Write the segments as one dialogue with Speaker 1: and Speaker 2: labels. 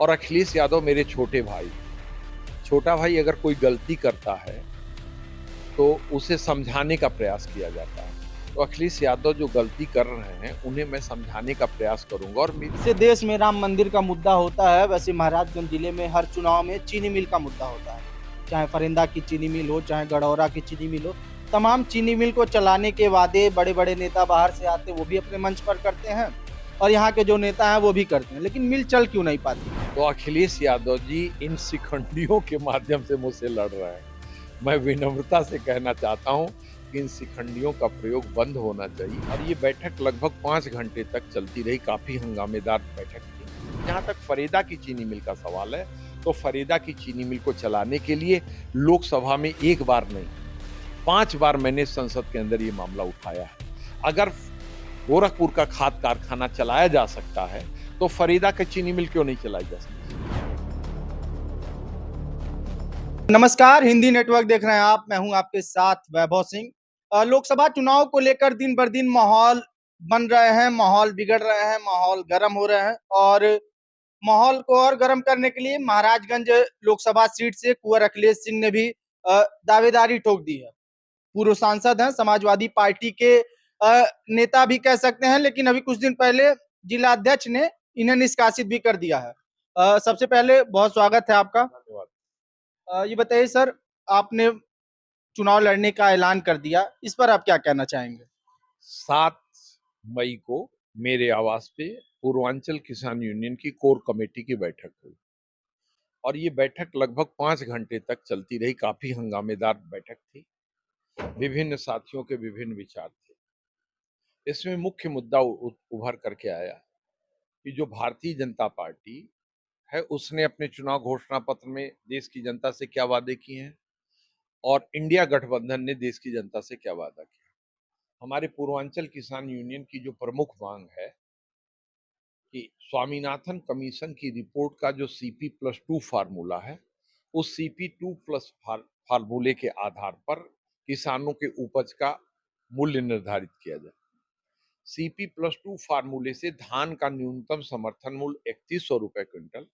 Speaker 1: और अखिलेश यादव मेरे छोटे भाई। छोटा भाई अगर कोई गलती करता है तो उसे समझाने का प्रयास किया जाता है। तो अखिलेश यादव जो गलती कर रहे हैं उन्हें मैं समझाने का प्रयास करूंगा। और
Speaker 2: जैसे देश में राम मंदिर का मुद्दा होता है, वैसे महाराजगंज जिले में हर चुनाव में चीनी मिल का मुद्दा होता है। चाहे फरिंदा की चीनी मिल हो, चाहे गढ़ौरा की चीनी मिल हो, तमाम चीनी मिल को चलाने के वादे बड़े बड़े नेता बाहर से आते वो भी अपने मंच पर करते हैं और यहाँ के जो नेता हैं वो भी करते हैं, लेकिन मिल चल क्यों नहीं पाती?
Speaker 1: तो अखिलेश यादव जी इन शिखंडियों के माध्यम से मुझसे लड़ रहे हैं। मैं विनम्रता से कहना चाहता हूं कि इन शिखंडियों का प्रयोग बंद होना चाहिए। और ये बैठक लगभग 5 घंटे तक चलती रही, काफी हंगामेदार बैठक थी। जहां तक फरीदा की चीनी मिल का सवाल है, तो फरीदा की चीनी मिल को चलाने के लिए लोकसभा में एक बार नहीं 5 बार मैंने संसद के अंदर ये मामला उठाया है। अगर गोरखपुर का खाद कारखाना चलाया जा सकता है तो फरीदा का चीनी मिल क्यों नहीं चलाई जा सकती?
Speaker 2: नमस्कार, हिंदी नेटवर्क देख रहे हैं आप। मैं हूं आपके साथ वैभव सिंह। लोकसभा चुनाव को लेकर दिन बर दिन माहौल बन रहे हैं, माहौल बिगड़ रहे हैं, माहौल गर्म हो रहे हैं और माहौल को और गर्म करने के लिए महाराजगंज लोकसभा सीट से कुंवर अखिलेश सिंह ने भी दावेदारी ठोक दी है। पूर्व सांसद हैं, समाजवादी पार्टी के नेता भी कह सकते हैं, लेकिन अभी कुछ दिन पहले जिला अध्यक्ष ने इन्हें निष्कासित भी कर दिया है। सबसे पहले बहुत स्वागत है आपका।
Speaker 1: धन्यवाद।
Speaker 2: ये बताइए सर, आपने चुनाव लड़ने का ऐलान कर दिया, इस पर आप क्या कहना चाहेंगे?
Speaker 1: 7 मई को मेरे आवास पे पूर्वांचल किसान यूनियन की कोर कमेटी की बैठक हुई और ये बैठक लगभग 5 घंटे तक चलती रही। काफी हंगामेदार बैठक थी। विभिन्न साथियों के विभिन्न विचार थे। इसमें मुख्य मुद्दा उभर करके आया कि जो भारतीय जनता पार्टी है उसने अपने चुनाव घोषणा पत्र में देश की जनता से क्या वादे किए हैं और इंडिया गठबंधन ने देश की जनता से क्या वादा किया। हमारे पूर्वांचल किसान यूनियन की जो प्रमुख मांग है कि स्वामीनाथन कमीशन की रिपोर्ट का जो CP+2 फार्मूला है, उस CP2+ फार्मूले के आधार पर किसानों के उपज का मूल्य निर्धारित किया जाए। CP+2 फार्मूले से धान का न्यूनतम समर्थन मूल्य 3100 रुपए क्विंटल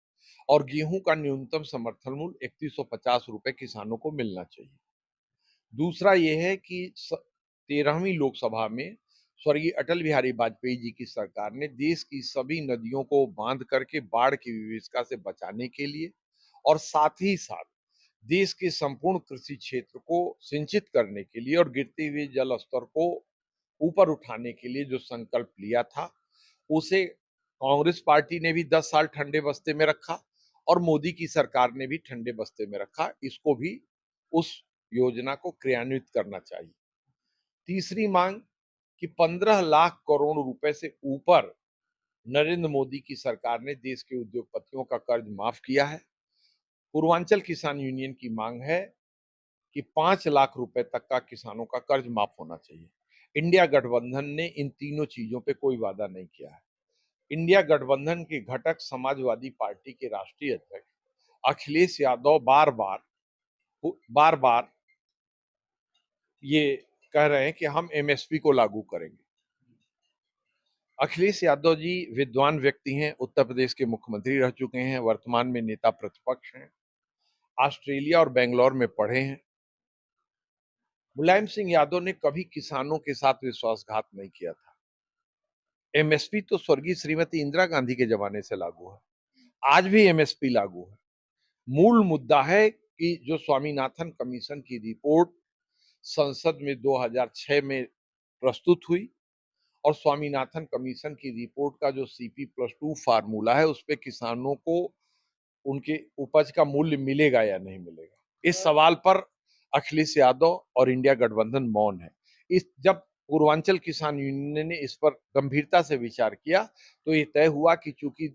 Speaker 1: और गेहूं का न्यूनतम समर्थन मूल्य 3150 रुपए किसानों को मिलना चाहिए। दूसरा यह है कि 13वीं लोकसभा में स्वर्गीय अटल बिहारी वाजपेयी जी की सरकार ने देश की सभी नदियों को बांध करके बाढ़ की विभीषिका से बचाने के लिए और साथ ही साथ देश के संपूर्ण कृषि क्षेत्र को सिंचित करने के लिए और गिरते हुए जल स्तर को ऊपर उठाने के लिए जो संकल्प लिया था, उसे कांग्रेस पार्टी ने भी 10 साल ठंडे बस्ते में रखा और मोदी की सरकार ने भी ठंडे बस्ते में रखा। इसको भी उस योजना को क्रियान्वित करना चाहिए। तीसरी मांग कि 15 लाख करोड़ रुपए से ऊपर नरेंद्र मोदी की सरकार ने देश के उद्योगपतियों का कर्ज माफ किया है। पूर्वांचल किसान यूनियन की मांग है कि 5 लाख रुपए तक का किसानों का कर्ज माफ होना चाहिए। इंडिया गठबंधन ने इन तीनों चीजों पे कोई वादा नहीं किया है। इंडिया गठबंधन के घटक समाजवादी पार्टी के राष्ट्रीय अध्यक्ष अखिलेश यादव बार बार बार बार ये कह रहे हैं कि हम MSP को लागू करेंगे। अखिलेश यादव जी विद्वान व्यक्ति हैं, उत्तर प्रदेश के मुख्यमंत्री रह चुके हैं, वर्तमान में नेता प्रतिपक्ष हैं, ऑस्ट्रेलिया और बेंगलोर में पढ़े हैं। मुलायम सिंह यादव ने कभी किसानों के साथ विश्वासघात नहीं किया था। MSP तो स्वर्गीय श्रीमती इंदिरा गांधी के जमाने से लागू है, आज भी MSP लागू है। मूल मुद्दा है कि जो स्वामीनाथन कमीशन की रिपोर्ट संसद में 2006 में प्रस्तुत हुई और स्वामीनाथन कमीशन की रिपोर्ट का जो CP+2 फार्मूला है उस पे किसानों को उनके उपज का मूल्य मिलेगा या नहीं मिलेगा, इस सवाल पर अखिलेश यादव और इंडिया गठबंधन मौन है। इस जब पूर्वांचल किसान यूनियन ने इस पर गंभीरता से विचार किया तो ये तय हुआ कि चूंकि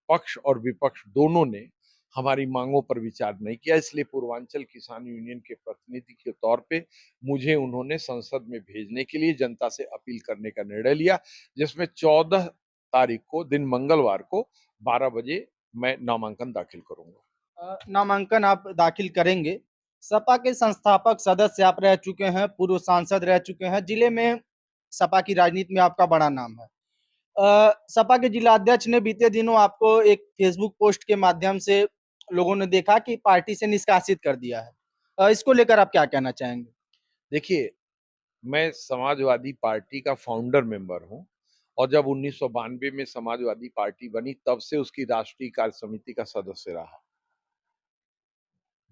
Speaker 1: पक्ष और विपक्ष दोनों ने हमारी मांगों पर विचार नहीं किया, इसलिए पूर्वांचल किसान यूनियन के प्रतिनिधि के तौर पे मुझे उन्होंने संसद में भेजने के लिए जनता से अपील करने का निर्णय लिया, जिसमें 14 तारीख को दिन मंगलवार को 12 बजे मैं नामांकन दाखिल करूंगा।
Speaker 2: नामांकन आप दाखिल करेंगे। सपा के संस्थापक सदस्य आप रह चुके हैं, पूर्व सांसद रह चुके हैं, जिले में सपा की राजनीति में आपका बड़ा नाम है। सपा के जिलाध्यक्ष ने बीते दिनों आपको एक फेसबुक पोस्ट के माध्यम से लोगों ने देखा कि पार्टी से निष्कासित कर दिया है। इसको लेकर आप क्या कहना चाहेंगे?
Speaker 1: देखिए, मैं समाजवादी पार्टी का फाउंडर मेंबर हूँ और जब 1992 में समाजवादी पार्टी बनी तब से उसकी राष्ट्रीय कार्य समिति का सदस्य रहा।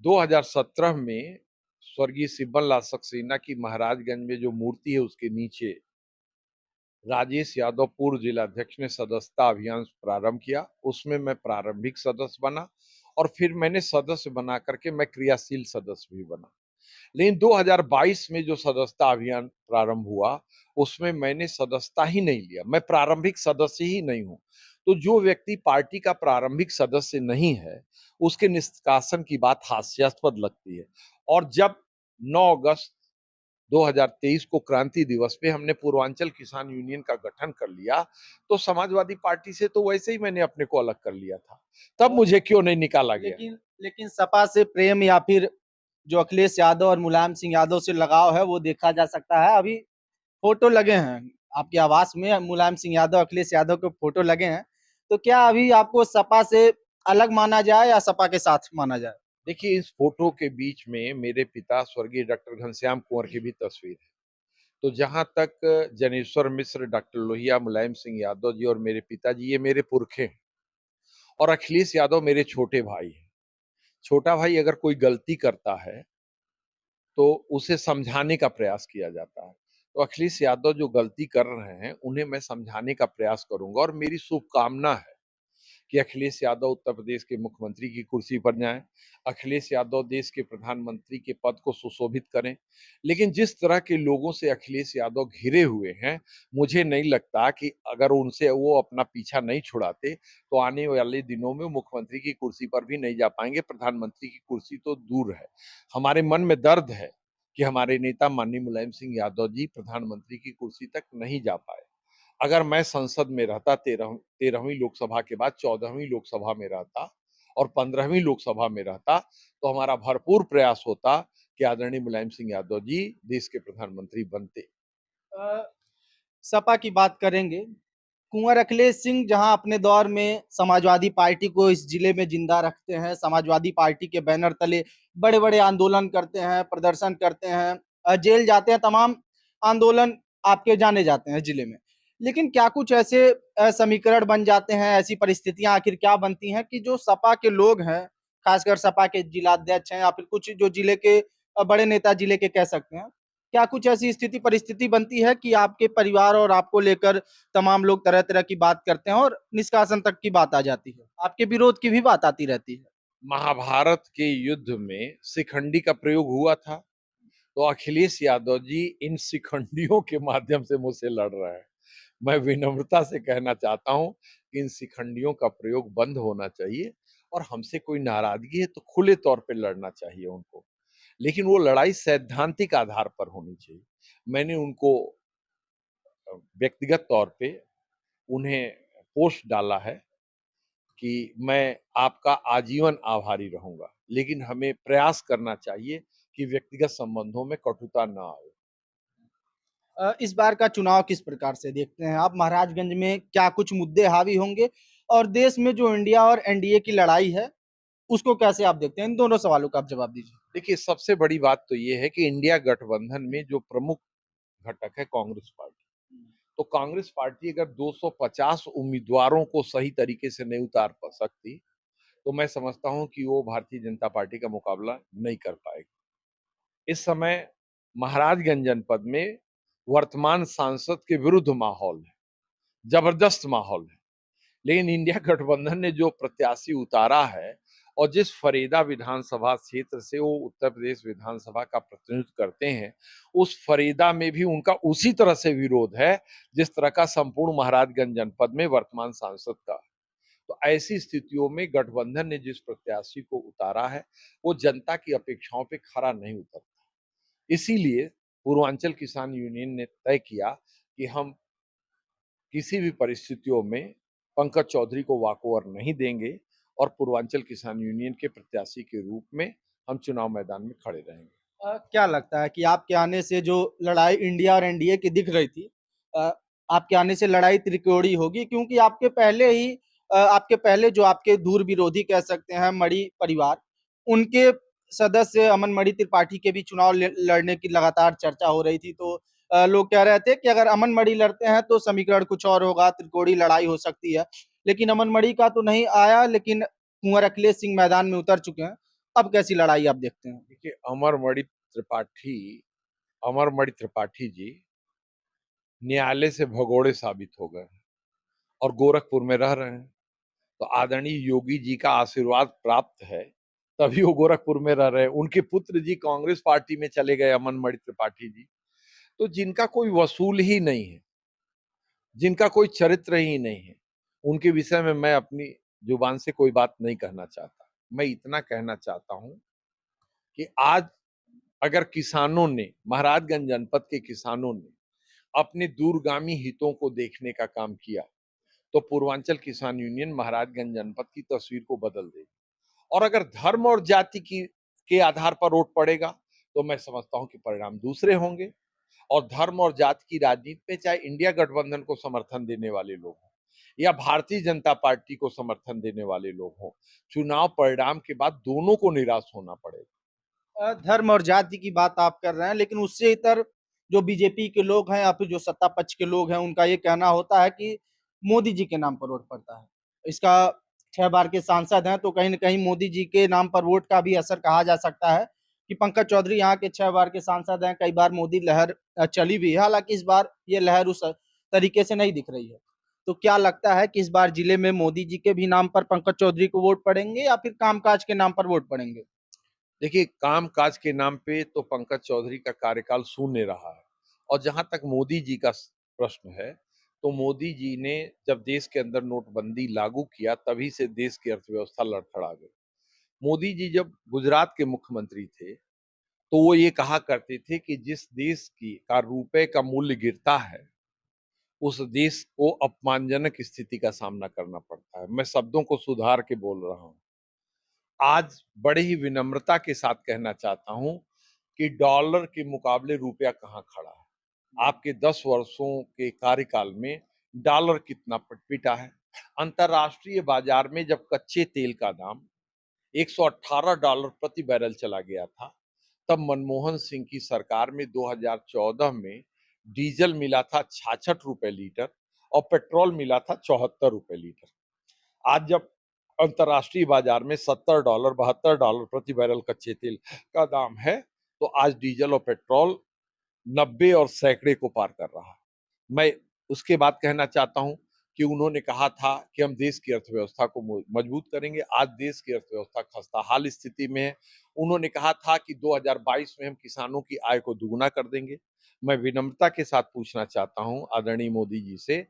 Speaker 1: 2017 में स्वर्गीय सिब्बल लाल सक्सेना की महाराजगंज में जो मूर्ति है उसके नीचे राजेश यादव पूर्व जिलाध्यक्ष ने सदस्यता अभियान प्रारंभ किया। उसमें मैं प्रारंभिक सदस्य बना और फिर मैंने सदस्य बना करके मैं क्रियाशील सदस्य भी बना। लेकिन 2022 में जो सदस्यता अभियान प्रारंभ हुआ, उसमें मैंने सदस्यता ही नहीं लिया। मैं प्रारंभिक सदस्य ही नहीं हूँ। तो जो व्यक्ति पार्टी का प्रारंभिक सदस्य नहीं है, उसके निष्कासन की बात हास्यास्पद लगती है। और जब 9 अगस्त 2023 को क्रांति दिवस पे हमने पूर्वांचल किसान यूनियन का गठन कर लिया, तो समाजवादी पार्टी से तो वैसे ही मैंने अपने को अलग कर लिया था। तब मुझे क्यों नहीं निकाला गया?
Speaker 2: लेकिन लेकिन सपा से प्रेम या फिर जो अखिलेश यादव और मुलायम सिंह यादव से लगाव है वो देखा जा सकता है। अभी फोटो लगे हैं आपके आवास में, मुलायम सिंह यादव, अखिलेश यादव के फोटो लगे हैं। तो क्या अभी आपको सपा से अलग माना जाए या सपा के साथ माना जाए?
Speaker 1: देखिए, इस फोटो के बीच में मेरे पिता स्वर्गीय डॉक्टर घनश्याम कुंवर की भी तस्वीर है। तो जहाँ तक जनेश्वर मिश्र, डॉक्टर लोहिया, मुलायम सिंह यादव जी और मेरे पिताजी, ये मेरे पुरखे हैं और अखिलेश यादव मेरे छोटे भाई हैं। छोटा भाई अगर कोई गलती करता है, तो उसे समझाने का प्रयास किया जाता है। तो अखिलेश यादव जो गलती कर रहे हैं, उन्हें मैं समझाने का प्रयास करूँगा और मेरी शुभकामना है कि अखिलेश यादव उत्तर प्रदेश के मुख्यमंत्री की कुर्सी पर जाएं, अखिलेश यादव देश के प्रधानमंत्री के पद को सुशोभित करें। लेकिन जिस तरह के लोगों से अखिलेश यादव घिरे हुए हैं, मुझे नहीं लगता कि अगर उनसे वो अपना पीछा नहीं छुड़ाते, तो आने वाले दिनों में मुख्यमंत्री की कुर्सी पर भी नहीं जा पाएंगे, प्रधानमंत्री की कुर्सी तो दूर है। हमारे मन में दर्द है कि हमारे नेता माननीय मुलायम सिंह यादव जी प्रधानमंत्री की कुर्सी तक नहीं जा पाए। अगर मैं संसद में रहता 13वीं लोकसभा के बाद 14वीं लोकसभा में रहता और 15वीं लोकसभा में रहता, तो हमारा भरपूर प्रयास होता कि आदरणीय मुलायम सिंह यादव जी देश के प्रधानमंत्री बनते।
Speaker 2: अ, सपा की बात करेंगे। कुंवर अखिलेश सिंह जहां अपने दौर में समाजवादी पार्टी को इस जिले में जिंदा रखते हैं, समाजवादी पार्टी के बैनर तले बड़े-बड़े आंदोलन करते हैं, प्रदर्शन करते हैं, जेल जाते हैं, तमाम आंदोलन आपके जाने जाते हैं जिले में। लेकिन क्या कुछ ऐसे समीकरण बन जाते हैं, ऐसी परिस्थितियां आखिर क्या बनती हैं कि जो सपा के लोग हैं, खासकर सपा के जिलाध्यक्ष हैं या फिर कुछ जो जिले के बड़े नेता जिले के कह सकते हैं, क्या कुछ ऐसी स्थिति परिस्थिति बनती है कि आपके परिवार और आपको लेकर तमाम लोग तरह-तरह की बात करते हैं और निष्कासन तक की बात आ जाती है। आपके विरोध की भी बात आती रहती है।
Speaker 1: महाभारत के युद्ध में शिखंडी का प्रयोग हुआ था, तो अखिलेश यादव जी इन शिखंडियों के माध्यम से मुझसे लड़ रहे हैं। मैं विनम्रता से कहना चाहता हूँ कि इन शिखंडियों का प्रयोग बंद होना चाहिए और हमसे कोई नाराजगी है तो खुले तौर पे लड़ना चाहिए उनको। लेकिन वो लड़ाई सैद्धांतिक आधार पर होनी चाहिए। मैंने उनको व्यक्तिगत तौर पे उन्हें पोस्ट डाला है कि मैं आपका आजीवन आभारी रहूँगा, लेकिन हमें प्रयास करना चाहिए कि व्यक्तिगत संबंधों में कटुता ना आए।
Speaker 2: इस बार का चुनाव किस प्रकार से देखते हैं आप? महाराजगंज में क्या कुछ मुद्दे हावी होंगे? और देश में जो इंडिया और एनडीए की लड़ाई है, उसको कैसे आप देखते हैं? इन दोनों सवालों का आप जवाब दीजिए।
Speaker 1: देखिए, सबसे बड़ी बात तो ये है कि इंडिया गठबंधन में जो प्रमुख घटक है कांग्रेस पार्टी। तो कांग्रेस पार्टी अगर 250 उम्मीदवारों को सही तरीके से नहीं उतार पा सकती, तो मैं समझता हूँ कि वो भारतीय जनता पार्टी का मुकाबला नहीं कर पाएगी। इस समय महाराजगंज जनपद में वर्तमान सांसद के विरुद्ध माहौल है, जबरदस्त माहौल है। लेकिन इंडिया गठबंधन ने जो प्रत्याशी उतारा है और जिस फरीदा विधानसभा क्षेत्र से वो उत्तर प्रदेश विधानसभा का प्रतिनिधित्व करते हैं, उस फरीदा में भी उनका उसी तरह से विरोध है, जिस तरह का संपूर्ण महाराजगंज जनपद में वर्तमान सांसद का। तो ऐसी स्थितियों में गठबंधन ने जिस प्रत्याशी को उतारा है, वो जनता की अपेक्षाओं पे खरा नहीं उतरता। इसीलिए पूर्वांचल किसान यूनियन ने तय किया कि हम किसी भी परिस्थितियों में पंकज चौधरी को वॉकओवर नहीं देंगे और पूर्वांचल किसान यूनियन के प्रत्याशी के रूप में हम चुनाव मैदान में खड़े रहेंगे।
Speaker 2: क्या लगता है कि आपके आने से जो लड़ाई इंडिया और एनडीए की दिख रही थी, आपके आने से लड़ाई त्रिकोणी होगी, क्योंकि आपके पहले जो आपके दूर विरोधी कह सकते हैं मणि परिवार, उनके सदस्य अमन मणि त्रिपाठी के भी चुनाव लड़ने की लगातार चर्चा हो रही थी। तो लोग कह रहे थे कि अगर अमन मणि लड़ते हैं तो समीकरण कुछ और होगा, त्रिकोणी लड़ाई हो सकती है। लेकिन अमन मणि का तो नहीं आया, लेकिन कुंवर अखिलेश सिंह मैदान में उतर चुके हैं। अब कैसी लड़ाई आप देखते हैं?
Speaker 1: देखिए, अमर मणि त्रिपाठी जी न्यायालय से भगोड़े साबित हो गए और गोरखपुर में रह रहे हैं। तो आदरणीय योगी जी का आशीर्वाद प्राप्त है, तभी वो गोरखपुर में रह रहे हैं। उनके पुत्र जी कांग्रेस पार्टी में चले गए, अमन मणि त्रिपाठी जी। तो जिनका कोई वसूल ही नहीं है, जिनका कोई चरित्र ही नहीं है, उनके विषय में मैं अपनी जुबान से कोई बात नहीं कहना चाहता। मैं इतना कहना चाहता हूं कि आज अगर किसानों ने, महाराजगंज जनपद के किसानों ने अपने दूरगामी हितों को देखने का काम किया, तो पूर्वांचल किसान यूनियन महाराजगंज जनपद की तस्वीर को बदल देगी। और अगर धर्म और जाति की के आधार पर वोट पड़ेगा, तो मैं समझता हूं कि परिणाम दूसरे होंगे। और धर्म और जाति की राजनीति में चाहे इंडिया गठबंधन को समर्थन देने वाले लोग हों या भारतीय जनता पार्टी को समर्थन देने वाले लोग हों, चुनाव परिणाम के बाद दोनों को निराश होना पड़ेगा।
Speaker 2: धर्म और जाति की बात आप कर रहे हैं, लेकिन उससे इतर जो बीजेपी के लोग हैं या फिर जो सत्ता पक्ष के लोग हैं, उनका ये कहना होता है कि मोदी जी के नाम पर वोट पड़ता है। इसका 6 बार के सांसद हैं, तो कहीं न कहीं मोदी जी के नाम पर वोट का भी असर कहा जा सकता है कि पंकज चौधरी यहाँ के 6 बार के सांसद हैं, कई बार मोदी लहर चली भी है। हालाँकि इस बार ये लहर उस तरीके से नहीं दिख रही है। तो क्या लगता है कि इस बार जिले में मोदी जी के भी नाम पर पंकज चौधरी को वोट पड़ेंगे या फिर कामकाज के नाम पर वोट पड़ेंगे?
Speaker 1: देखिए, काम-काज के नाम पे तो पंकज चौधरी का कार्यकाल शून्य रहा है। और जहाँ तक मोदी जी का प्रश्न है, तो मोदी जी ने जब देश के अंदर नोटबंदी लागू किया, तभी से देश की अर्थव्यवस्था लड़खड़ा गई। मोदी जी जब गुजरात के मुख्यमंत्री थे, तो वो ये कहा करते थे कि जिस देश की का रुपए का मूल्य गिरता है, उस देश को अपमानजनक स्थिति का सामना करना पड़ता है। मैं शब्दों को सुधार के बोल रहा हूँ। आज बड़े ही विनम्रता के साथ कहना चाहता हूं कि डॉलर के मुकाबले रुपया कहाँ खड़ा है। आपके 10 वर्षों के कार्यकाल में डॉलर कितना पिटा है। अंतरराष्ट्रीय बाजार में जब कच्चे तेल का दाम $118 प्रति बैरल चला गया था, तब मनमोहन सिंह की सरकार में 2014 में डीजल मिला था 66 रुपए लीटर और पेट्रोल मिला था 74 रुपए लीटर। आज जब अंतर्राष्ट्रीय बाजार में $70 $72 प्रति बैरल कच्चे तेल का दाम है, तो आज डीजल और पेट्रोल 90 और सैकड़े को पार कर रहा है। मैं उसके बाद कहना चाहता हूं कि उन्होंने कहा था कि हम देश की अर्थव्यवस्था को मजबूत करेंगे। आज देश की अर्थव्यवस्था खस्ताहाल स्थिति में है। उन्होंने कहा था कि 2022 में हम किसानों की आय को दुगुना कर देंगे। मैं विनम्रता के साथ पूछना चाहता हूं आदरणीय मोदी जी से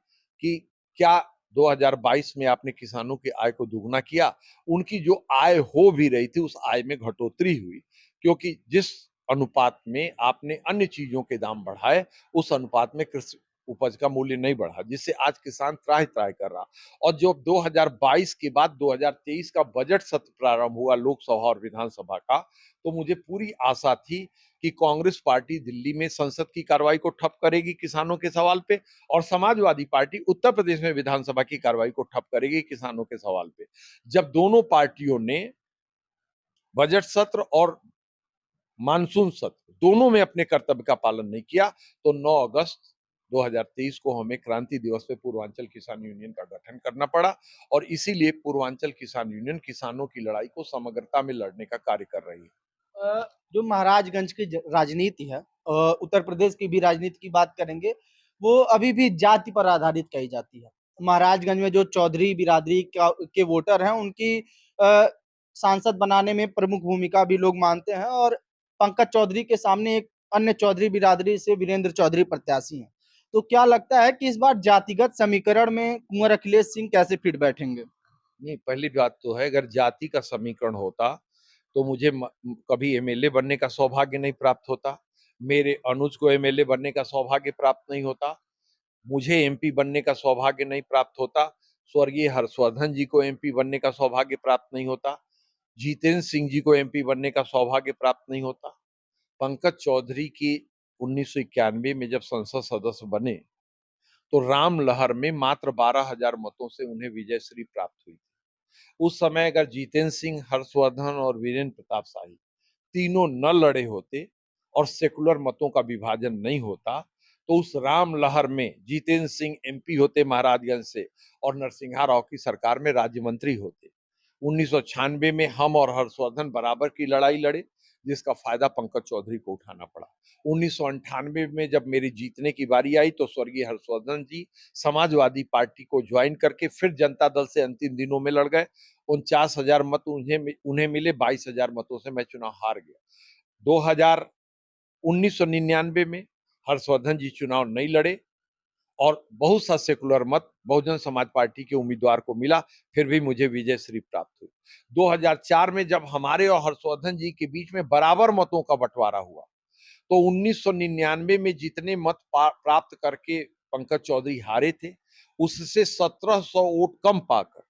Speaker 1: कि क्या 2022 में आपने किसानों की आय को दुगुना किया? उनकी जो आय हो भी रही थी, उस आय में घटोतरी हुई, क्योंकि जिस अनुपात में आपने अन्य चीजों के दाम बढ़ाए, उस अनुपात में कृषि उपज का मूल्य नहीं बढ़ा, जिससे आज किसान त्राहि-त्राहि कर रहा। और जो 2022 के बाद 2023 का बजट सत्र प्रारंभ हुआ लोकसभा और विधानसभा का, तो मुझे पूरी आशा थी कि कांग्रेस पार्टी दिल्ली में संसद की कार्रवाई को ठप करेगी किसानों के सवाल पे, और समाजवादी पार्टी उत्तर प्रदेश में विधानसभा की कार्रवाई को ठप करेगी किसानों के सवाल पे। जब दोनों पार्टियों ने बजट सत्र और मानसून सत्र दोनों में अपने कर्तव्य का पालन नहीं किया, तो 9 अगस्त 2023 को हमें क्रांति दिवस पे पूर्वांचल किसान यूनियन का गठन करना पड़ा। और इसीलिए पूर्वांचल किसान यूनियन किसानों की लड़ाई को समग्रता में लड़ने का कार्य कर रही है।
Speaker 2: जो महाराजगंज की राजनीति है, उत्तर प्रदेश की भी राजनीति की बात करेंगे, वो अभी भी जाति पर आधारित कही जाती है। महाराजगंज में जो चौधरी बिरादरी के वोटर हैं, उनकी सांसद बनाने में प्रमुख भूमिका भी लोग मानते हैं, और पंकज चौधरी के सामने एक अन्य चौधरी बिरादरी से वीरेंद्र चौधरी प्रत्याशी हैं। तो क्या लगता है कि इस बार जातिगत समीकरण में कुंवर अखिलेश सिंह कैसे फिट बैठेंगे?
Speaker 1: नहीं, पहली बात तो है, अगर जाति का समीकरण होता, तो मुझे कभी एमएलए बनने का सौभाग्य नहीं प्राप्त होता। मेरे अनुज को एमएलए बनने का सौभाग्य प्राप्त नहीं होता। मुझे एमपी बनने का सौभाग्य नहीं प्राप्त होता। स्वर्गीय हर्षवर्धन जी को एमपी बनने का सौभाग्य प्राप्त नहीं होता। जितेंद्र सिंह जी को एमपी बनने का सौभाग्य प्राप्त नहीं होता। पंकज चौधरी की 1991 में जब संसद सदस्य बने, तो राम लहर में मात्र 12,000 मतों से उन्हें विजयश्री प्राप्त हुई। उस समय अगर जितेंद्र सिंह, हर्षवर्धन और वीरेंद्र प्रताप शाही तीनों न लड़े होते और सेकुलर मतों का विभाजन नहीं होता, तो उस राम लहर में जितेंद्र सिंह एमपी होते महाराजगंज से और नरसिंहा राव की सरकार में राज्य मंत्री होते। 1996 में हम और हर्षवर्धन बराबर की लड़ाई लड़े, जिसका फायदा पंकज चौधरी को उठाना पड़ा। 1998 में जब मेरी जीतने की बारी आई तो स्वर्गीय हर्षवर्धन जी समाजवादी पार्टी को ज्वाइन करके फिर जनता दल से अंतिम दिनों में लड़ गए। 49,000 मत उन्हें मिले, 22,000 मतों से मैं चुनाव हार गया। 1999 में हर्षवर्धन जी चुनाव नहीं लड़े और बहुत सा सेकुलर मत बहुजन समाज पार्टी के उम्मीदवार को मिला, फिर भी मुझे विजयश्री प्राप्त हुई। 2004 में जब हमारे और हर्षवर्धन जी के बीच में बराबर मतों का बंटवारा हुआ, तो 1999 में जितने मत प्राप्त करके पंकज चौधरी हारे थे, उससे 1700 वोट कम पाकर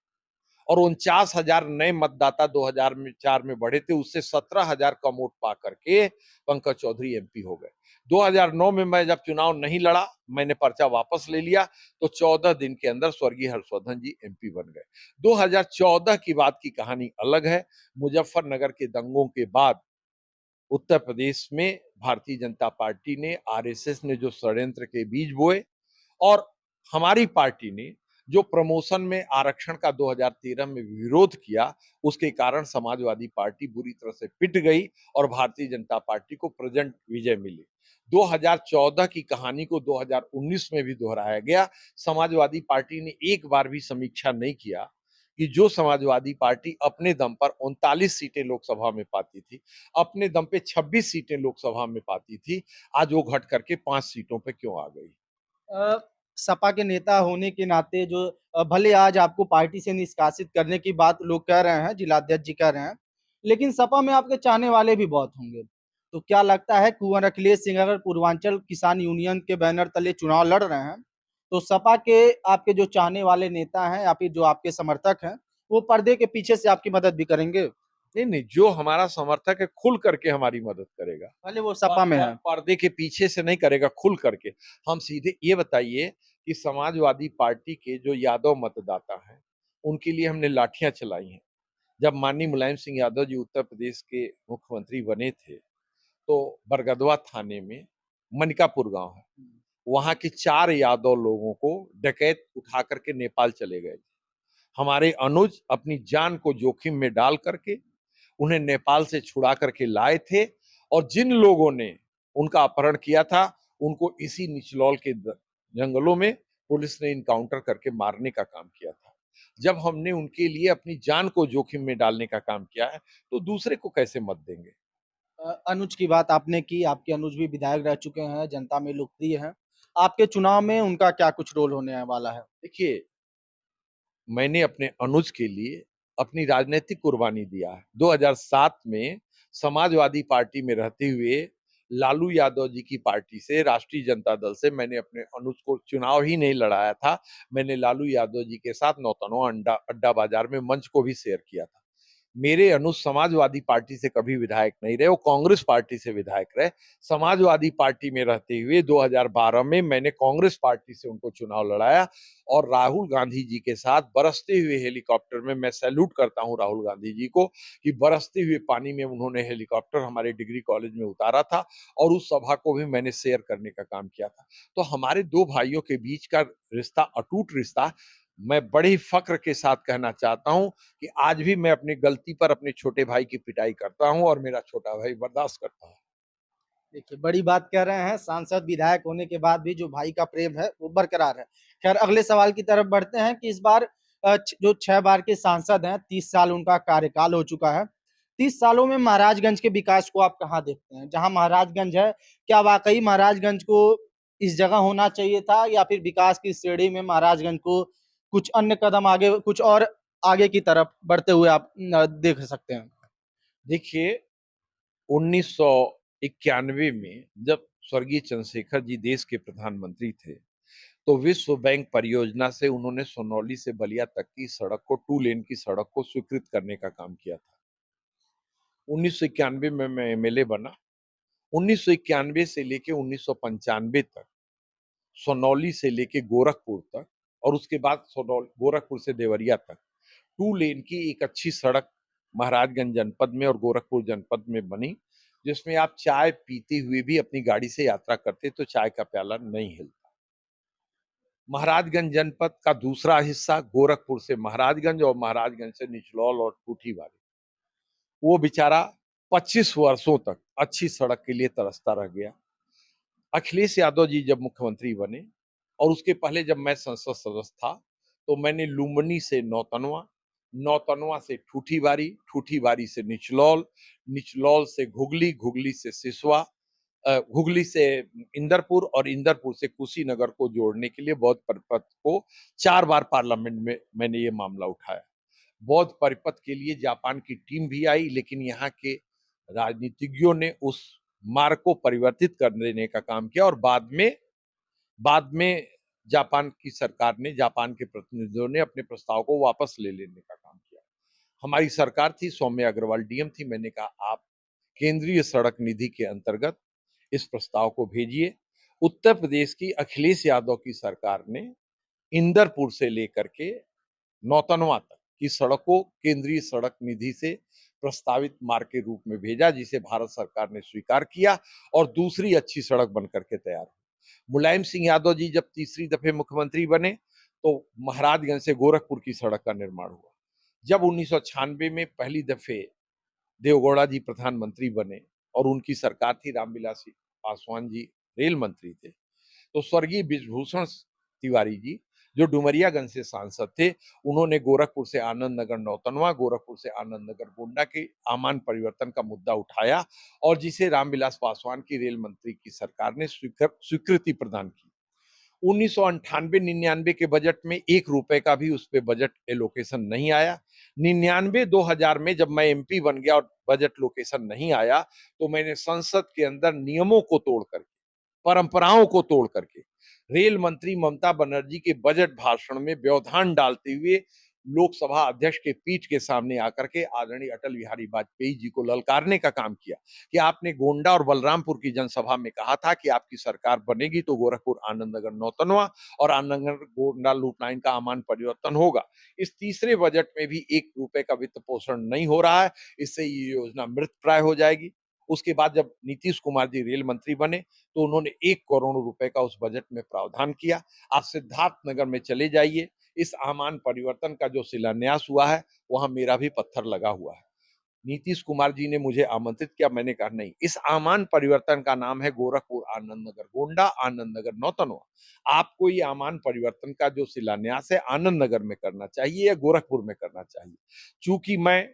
Speaker 1: और 49,000 नए मतदाता 2004 में बढ़े थे, उससे 17,000 कम वोट पा करके पंकज चौधरी एमपी हो गए। 2009 में मैं जब चुनाव नहीं लड़ा, मैंने पर्चा वापस ले लिया, तो 14 दिन के अंदर स्वर्गीय हर्षवर्धन जी एमपी बन गए। 2014 की बात की कहानी अलग है। मुजफ्फरनगर के दंगों के बाद उत्तर प्रदेश में भारतीय जनता पार्टी ने, आरएसएस ने जो षड्यंत्र के बीज बोए और हमारी पार्टी ने जो प्रमोशन में आरक्षण का 2013 में विरोध किया, उसके कारण समाजवादी पार्टी बुरी तरह से पिट गई और भारतीय जनता पार्टी को प्रेजेंट विजय मिली। 2014 की कहानी को 2019 में भी दोहराया गया। समाजवादी पार्टी ने एक बार भी समीक्षा नहीं किया कि जो समाजवादी पार्टी अपने दम पर 39 सीटें लोकसभा में पाती थी, अपने दम पे 26 सीटें लोकसभा में पाती थी, आज वो घट करके 5 सीटों पे क्यों आ गई?
Speaker 2: अ, सपा के नेता होने के नाते जो भले आज आपको पार्टी से निष्कासित करने की बात लोग कह रहे हैं, जिलाध्यक्ष जी कह रहे हैं, लेकिन सपा में आपके चाहने वाले भी बहुत होंगे। तो क्या लगता है कुंवर अखिलेश सिंह अगर पूर्वांचल किसान यूनियन के बैनर तले चुनाव लड़ रहे हैं, तो सपा के आपके जो चाहने वाले नेता हैं या फिर जो आपके समर्थक हैं, वो पर्दे के पीछे से आपकी मदद भी करेंगे?
Speaker 1: नहीं, नहीं, जो हमारा समर्थक है खुल करके हमारी मदद करेगा।
Speaker 2: भले वो सपा में है।
Speaker 1: पर्दे के पीछे से नहीं करेगा, खुल करके। हम सीधे ये बताइए कि समाजवादी पार्टी के जो यादव मतदाता हैं, उनके लिए हमने लाठियां चलाई हैं। जब माननीय मुलायम सिंह यादव जी उत्तर प्रदेश के मुख्यमंत्री बने थे, तो बरगदवा थाने में मनिकापुर गांव है, वहां के 4 यादव लोगों को डकैत उठा करके नेपाल चले गए। हमारे अनुज अपनी जान को जोखिम में डाल करके उन्हें नेपाल से छुड़ा करके लाए थे और जिन लोगों ने उनका अपहरण किया था, उनको इसी निचलौल के जंगलों में पुलिस ने इनकाउंटर करके मारने का काम किया था। जब हमने उनके लिए अपनी जान को जोखिम में डालने का काम किया है, तो दूसरे को कैसे मत देंगे?
Speaker 2: अनुज की बात आपने की, आपके अनुज भी विधायक रह चुके हैं, जनता में लोकप्रिय हैं। आपके चुनाव में उनका क्या कुछ रोल होने वाला है?
Speaker 1: देखिए, मैंने अपने अनुज के लिए अपनी राजनीतिक कुर्बानी दिया है। 2007 में समाजवादी पार्टी में रहते हुए लालू यादव जी की पार्टी से, राष्ट्रीय जनता दल से मैंने अपने अनुज को चुनाव ही नहीं लड़ाया था। मैंने लालू यादव जी के साथ नौतनवा अड्डा बाजार में मंच को भी शेयर किया था। मेरे अनुज समाजवादी पार्टी से कभी विधायक नहीं रहे, वो कांग्रेस पार्टी से विधायक रहे। समाजवादी पार्टी में रहते हुए 2012 में मैंने कांग्रेस पार्टी से उनको चुनाव लड़ाया और राहुल गांधी जी के साथ बरसते हुए हेलीकॉप्टर में, मैं सैल्यूट करता हूं राहुल गांधी जी को कि बरसते हुए पानी में उन्होंने हेलीकॉप्टर हमारे डिग्री कॉलेज में उतारा था और उस सभा को भी मैंने शेयर करने का काम किया था। तो हमारे दो भाइयों के बीच का रिश्ता अटूट रिश्ता। मैं बड़े ही फक्र के साथ कहना चाहता हूं कि आज भी मैं अपनी गलती पर अपने छोटे भाई की पिटाई करता हूं और मेरा छोटा भाई बर्दाश्त करता है।
Speaker 2: देखिए, बड़ी बात कह रहे हैं, सांसद, विधायक होने के बाद भी जो भाई का प्रेम है, वो बरकरार है। खैर अगले सवाल की तरफ बढ़ते हैं कि इस बार जो 6 बार के सांसद हैं, 30 साल उनका कार्यकाल हो चुका है। 30 सालों में महाराजगंज के विकास को आप कहाँ देखते हैं? जहाँ महाराजगंज है, क्या वाक़ई महाराजगंज को इस जगह होना चाहिए था या फिर विकास की श्रेणी में महाराजगंज को कुछ अन्य कदम आगे कुछ और आगे की तरफ बढ़ते हुए आप देख सकते हैं?
Speaker 1: देखिए, 1991 में जब स्वर्गीय चंद्रशेखर जी देश के प्रधानमंत्री थे, तो विश्व बैंक परियोजना से उन्होंने सोनौली से बलिया तक की सड़क को, 2 लेन की सड़क को स्वीकृत करने का काम किया था। 1991 में मैं एमएलए बना। 1991 से लेके 1995 तक सोनौली से लेके गोरखपुर तक और उसके बाद गोरखपुर से देवरिया तक 2 लेन की एक अच्छी सड़क महाराजगंज जनपद में और गोरखपुर जनपद में बनी, जिसमें आप चाय पीते हुए भी अपनी गाड़ी से यात्रा करते तो चाय का प्याला नहीं हिलता। महाराजगंज जनपद का दूसरा हिस्सा गोरखपुर से महाराजगंज और महाराजगंज से निचलौल और ठूठीवारी, वो बेचारा 25 वर्षों तक अच्छी सड़क के लिए तरसता रह गया। अखिलेश यादव जी जब मुख्यमंत्री बने और उसके पहले जब मैं संसद सदस्य था, तो मैंने लुम्बिनी से नौतनवा, नौतनवा से ठूठीवारी, ठूठीवारी से निचलौल, निचलौल से घुगली, घुगली से सिसवा, घुगली से इंदरपुर और इंदरपुर से कुशीनगर को जोड़ने के लिए बौद्ध परिपथ को 4 बार पार्लियामेंट में मैंने ये मामला उठाया। बौद्ध परिपथ के लिए जापान की टीम भी आई, लेकिन यहाँ के राजनीतिज्ञों ने उस मार्ग को परिवर्तित कर देने का काम किया और बाद में जापान की सरकार ने, जापान के प्रतिनिधियों ने अपने प्रस्ताव को वापस ले लेने का काम किया। हमारी सरकार थी, सौम्या अग्रवाल डीएम थी। मैंने कहा आप केंद्रीय सड़क निधि के अंतर्गत इस प्रस्ताव को भेजिए। उत्तर प्रदेश की अखिलेश यादव की सरकार ने इंदरपुर से लेकर के नौतनवा तक की सड़क को केंद्रीय सड़क निधि से प्रस्तावित मार्ग के रूप में भेजा, जिसे भारत सरकार ने स्वीकार किया और दूसरी अच्छी सड़क बनकर के तैयार हुई। मुलायम सिंह यादव जी जब तीसरी दफे मुख्यमंत्री बने, तो महाराजगंज से गोरखपुर की सड़क का निर्माण हुआ। जब 1996 में पहली दफे देवगौड़ा जी प्रधानमंत्री बने और उनकी सरकार थी, रामविलास पासवान जी रेल मंत्री थे, तो स्वर्गीय ब्रिजभूषण तिवारी जी जो डुमरियागंज से सांसद थे, उन्होंने गोरखपुर से आनंद नगर नौतनवा, गोरखपुर से आनंद नगर गोंडा के आमान परिवर्तन का मुद्दा उठाया और जिसे रामविलास पासवान की रेल मंत्री की सरकार ने स्वीकृति प्रदान की। 1998-99 के बजट में 1 रुपए का भी उस पे बजट एलोकेशन नहीं आया। 99-2000 में जब मैं एमपी बन गया और बजट लोकेशन नहीं आया, तो मैंने संसद के अंदर नियमों को तोड़ करके, परंपराओं को तोड़ करके रेल मंत्री ममता बनर्जी के बजट भाषण में व्यवधान डालते हुए लोकसभा अध्यक्ष के पीठ के सामने आकर के आदरणीय अटल बिहारी वाजपेयी जी को ललकारने का काम किया कि आपने गोंडा और बलरामपुर की जनसभा में कहा था कि आपकी सरकार बनेगी तो गोरखपुर आनंद नगर नौतनवा और आनंद नगर गोंडा लूप लाइन का आमान परिवर्तन होगा। इस तीसरे बजट में भी 1 रुपए का वित्त पोषण नहीं हो रहा है, इससे ये योजना मृत प्राय हो जाएगी। उसके बाद जब नीतीश कुमार जी रेल मंत्री बने, तो उन्होंने 1 करोड़ रुपए का उस बजट में प्रावधान किया। आप सिद्धार्थ नगर में चले जाइए, इस आमान परिवर्तन का जो शिलान्यास हुआ है, वहां मेरा भी पत्थर लगा हुआ है। नीतीश कुमार जी ने मुझे आमंत्रित किया, मैंने कहा नहीं, इस आमान परिवर्तन का नाम है गोरखपुर आनंद नगर गोंडा, आनंद नगर नौतनवा। आपको ये आमान परिवर्तन का जो शिलान्यास है आनंद नगर में करना चाहिए या गोरखपुर में करना चाहिए। चूंकि मैं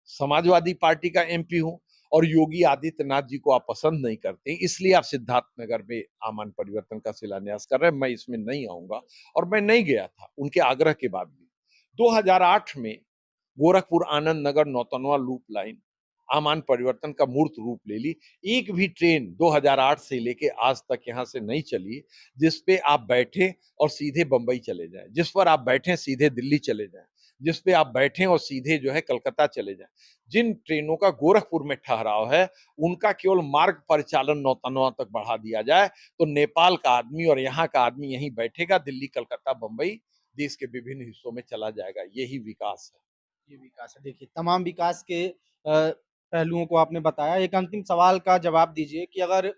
Speaker 1: समाजवादी पार्टी का एमपी हूं और योगी आदित्यनाथ जी को आप पसंद नहीं करते, इसलिए आप सिद्धार्थ नगर में आमान परिवर्तन का शिलान्यास कर रहे हैं। मैं इसमें नहीं आऊंगा और मैं नहीं गया था उनके आग्रह के बाद भी। 2008 में गोरखपुर आनंद नगर नौतनवा लूप लाइन आमान परिवर्तन का मूर्त रूप ले ली। एक भी ट्रेन 2008 से लेके आज तक यहाँ से नहीं चली जिस पे आप बैठे और सीधे बंबई चले जाएं, जिस पर आप बैठे सीधे दिल्ली चले जाएं, जिस पे आप बैठे और सीधे जो है कलकत्ता चले जाएं। जिन ट्रेनों का गोरखपुर में ठहराव है, उनका केवल मार्ग परिचालन नौतनवा तक बढ़ा दिया जाए, तो नेपाल का आदमी और यहाँ का आदमी यहीं बैठेगा, दिल्ली, कलकत्ता, बंबई, देश के विभिन्न हिस्सों में चला जाएगा। यही विकास है।
Speaker 2: ये विकास है। देखिए, तमाम विकास के पहलुओं को आपने बताया। एक अंतिम सवाल का जवाब दीजिए कि अगर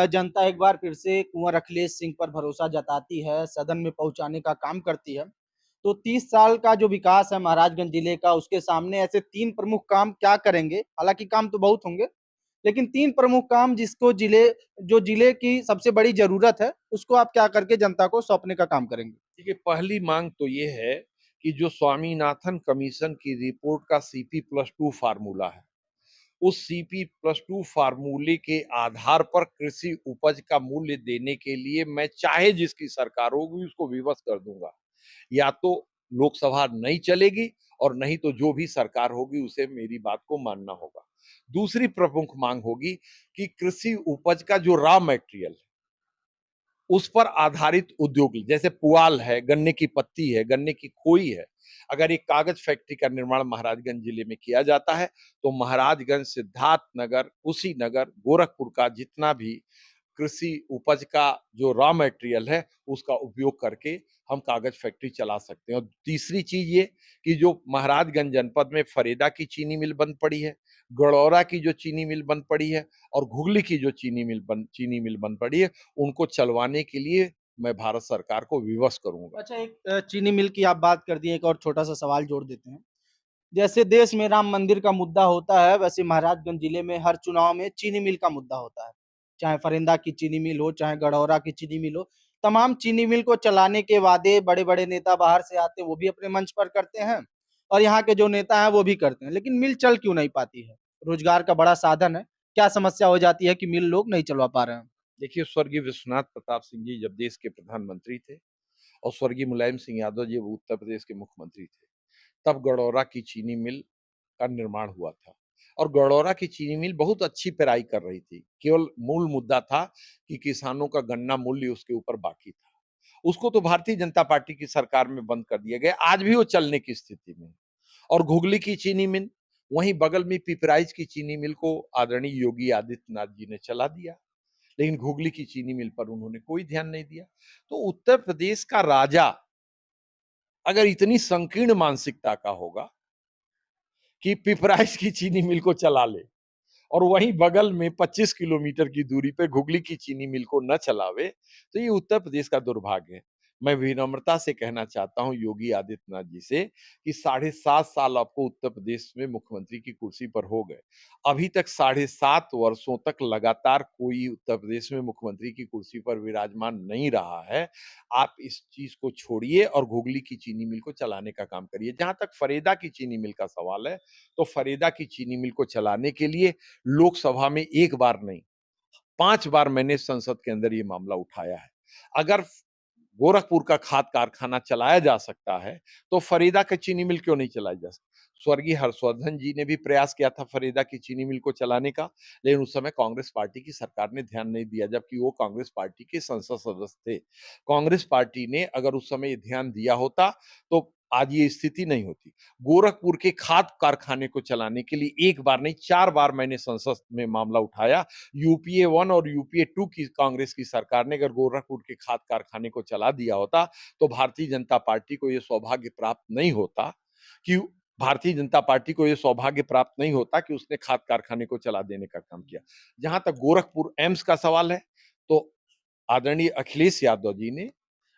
Speaker 2: जनता एक बार फिर से कुंवर अखिलेश सिंह पर भरोसा जताती है, सदन में पहुँचाने का काम करती है, तो 30 साल का जो विकास है महाराजगंज जिले का, उसके सामने ऐसे 3 प्रमुख काम क्या करेंगे? हालाँकि काम तो बहुत होंगे, लेकिन 3 प्रमुख काम जिसको जिले की सबसे बड़ी ज़रूरत है, उसको आप क्या करके जनता को सौंपने का काम करेंगे?
Speaker 1: देखिए, पहली मांग तो ये है कि जो स्वामीनाथन कमीशन की रिपोर्ट का CP+2 फार्मूला है, उस CP+2 फार्मूले के आधार पर कृषि उपज का मूल्य देने के लिए मैं चाहे जिसकी सरकार होगी उसको विवश कर दूंगा। या तो लोकसभा नहीं चलेगी और नहीं तो जो भी सरकार होगी उसे मेरी बात को मानना होगा। दूसरी प्रमुख मांग होगी कि कृषि उपज का जो रॉ मटेरियल है, उस पर आधारित उद्योग जैसे पुआल है, गन्ने की पत्ती है, गन्ने की खोई है। अगर एक कागज फैक्ट्री का निर्माण महाराजगंज जिले में किया जाता है, तो महाराजगंज, सिद्धार्थनगर, कुशीनगर, गोरखपुर का जितना भी कृषि उपज का जो रॉ मटेरियल है, उसका उपयोग करके हम कागज फैक्ट्री चला सकते हैं। और तीसरी चीज ये कि जो महाराजगंज जनपद में फरेदा की चीनी मिल बंद पड़ी है, गड़ौरा की जो चीनी मिल बंद पड़ी है और घुगली की जो चीनी मिल बंद पड़ी है, उनको चलवाने के लिए मैं भारत सरकार को विवश करूंगा।
Speaker 2: अच्छा, एक चीनी मिल की आप बात कर दिए, एक और छोटा-सा सवाल जोड़ देते हैं। जैसे देश में राम मंदिर का मुद्दा होता है, वैसे महाराजगंज जिले में हर चुनाव में चीनी मिल का मुद्दा होता है। चाहे फरिंदा की चीनी मिल हो, चाहे गढ़ौरा की चीनी मिल हो, तमाम चीनी मिल को चलाने के वादे बड़े-बड़े नेता बाहर से आते हैं, वो भी अपने मंच पर करते हैं और यहाँ के जो नेता हैं, वो भी करते हैं। लेकिन मिल चल क्यों नहीं पाती है? रोजगार का बड़ा साधन है, क्या समस्या हो जाती है कि मिल लोग नहीं चलवा पा रहे हैं?
Speaker 1: देखिए, स्वर्गीय विश्वनाथ प्रताप सिंह जी जब देश के प्रधानमंत्री थे और स्वर्गीय मुलायम सिंह यादव जी उत्तर प्रदेश के मुख्यमंत्री थे, तब गड़ौरा की चीनी मिल का निर्माण हुआ था और गड़ौरा की चीनी मिल बहुत अच्छी पेराई कर रही थी। केवल मूल मुद्दा था कि किसानों का गन्ना मूल्य उसके ऊपर बाकी था। उसको तो भारतीय जनता पार्टी की सरकार में बंद कर दिया गया। आज भी वो चलने की स्थिति में है। और घुगली की चीनी मिल, वहीं बगल में पिपराइच की चीनी मिल को आदरणीय योगी आदित्यनाथ जी ने चला दिया। लेकिन घुगली की चीनी मिल पर उन्होंने कोई ध्यान नहीं दिया। तो उत्तर प्रदेश का राजा अगर इतनी संकीर्ण मानसिकता का होगा कि पिपराइच की चीनी मिल को चला ले और वहीं बगल में 25 किलोमीटर की दूरी पे घुगली की चीनी मिल को न चलावे, तो ये उत्तर प्रदेश का दुर्भाग्य है। मैं विनम्रता से कहना चाहता हूँ योगी आदित्यनाथ जी से कि 7.5 साल आपको उत्तर प्रदेश में मुख्यमंत्री की कुर्सी पर हो गए। अभी तक 7.5 वर्षों तक लगातार कोई उत्तर प्रदेश में मुख्यमंत्री की कुर्सी पर विराजमान नहीं रहा है। आप इस चीज को छोड़िए और घुगली की चीनी मिल को चलाने का काम करिए। जहां तक फरेदा की चीनी मिल का सवाल है, तो फरेदा की चीनी मिल को चलाने के लिए लोकसभा में 1 बार नहीं, 5 बार मैंने संसद के अंदर ये मामला उठाया है। अगर गोरखपुर का खाद कारखाना चलाया जा सकता है, तो फरीदा की चीनी मिल क्यों नहीं चलाई जा सकती? स्वर्गीय हर्षवर्धन जी ने भी प्रयास किया था फरीदा की चीनी मिल को चलाने का, लेकिन उस समय कांग्रेस पार्टी की सरकार ने ध्यान नहीं दिया, जबकि वो कांग्रेस पार्टी के संसद सदस्य थे। कांग्रेस पार्टी ने अगर उस समय ध्यान दिया होता, तो आज ये स्थिति नहीं होती। गोरखपुर के खाद कारखाने को चलाने के लिए 1 बार नहीं 4 बार मैंने संसद में मामला उठाया। यूपीए 1 और यूपीए 2 की कांग्रेस की सरकार ने अगर गोरखपुर के खाद कारखाने को चला दिया होता, तो भारतीय जनता पार्टी को ये सौभाग्य प्राप्त नहीं होता कि उसने खाद कारखाने को चला देने का काम किया। जहां तक गोरखपुर एम्स का सवाल है, तो आदरणीय अखिलेश यादव जी ने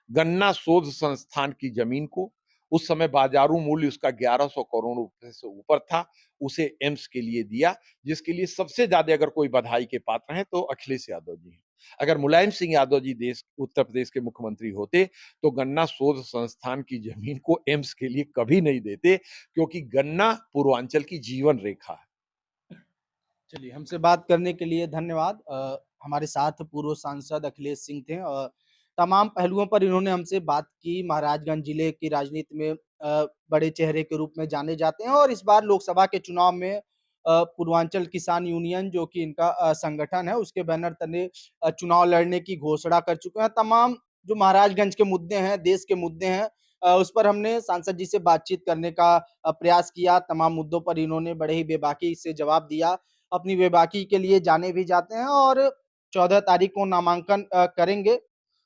Speaker 1: गन्ना शोध संस्थान की जमीन को, उस समय बाजारू मूल्य उसका 1100 करोड़ रुपए से ऊपर था, उसे एम्स के लिए दिया, जिसके लिए सबसे ज्यादा अगर कोई बधाई के पात्र हैं तो अखिलेश यादव जी हैं। अगर मुलायम सिंह यादव जी देश उत्तर प्रदेश के मुख्यमंत्री होते, तो गन्ना शोध संस्थान की जमीन को एम्स के लिए कभी नहीं देते, क्योंकि गन्ना पूर्वांचल की जीवन रेखा है।
Speaker 2: चलिए, हमसे बात करने के लिए धन्यवाद। हमारे साथ पूर्व सांसद अखिलेश सिंह थे और तमाम पहलुओं पर इन्होंने हमसे बात की। महाराजगंज जिले की राजनीति में बड़े चेहरे के रूप में जाने जाते हैं और इस बार लोकसभा के चुनाव में पूर्वांचल किसान यूनियन जो कि इनका संगठन है, उसके बैनर तले चुनाव लड़ने की घोषणा कर चुके हैं। तमाम जो महाराजगंज के मुद्दे हैं, देश के मुद्दे हैं, उस पर हमने सांसद जी से बातचीत करने का प्रयास किया। तमाम मुद्दों पर इन्होंने बड़े ही बेबाकी से जवाब दिया। अपनी बेबाकी के लिए जाने भी जाते हैं और 14 तारीख को नामांकन करेंगे।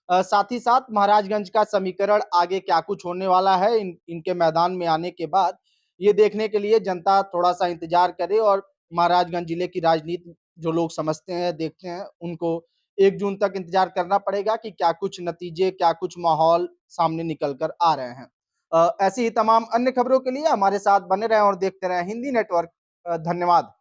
Speaker 2: साथ ही साथ महाराजगंज का समीकरण आगे क्या कुछ होने वाला है इनके मैदान में आने के बाद, ये देखने के लिए जनता थोड़ा-सा इंतज़ार करे और महाराजगंज जिले की राजनीति जो लोग समझते हैं, देखते हैं, उनको 1 जून तक इंतज़ार करना पड़ेगा कि क्या कुछ नतीजे, क्या कुछ माहौल सामने निकल कर आ रहे हैं। ऐसी ही तमाम अन्य खबरों के लिए हमारे साथ बने रहें और देखते रहें हिंदी नेटवर्क। धन्यवाद।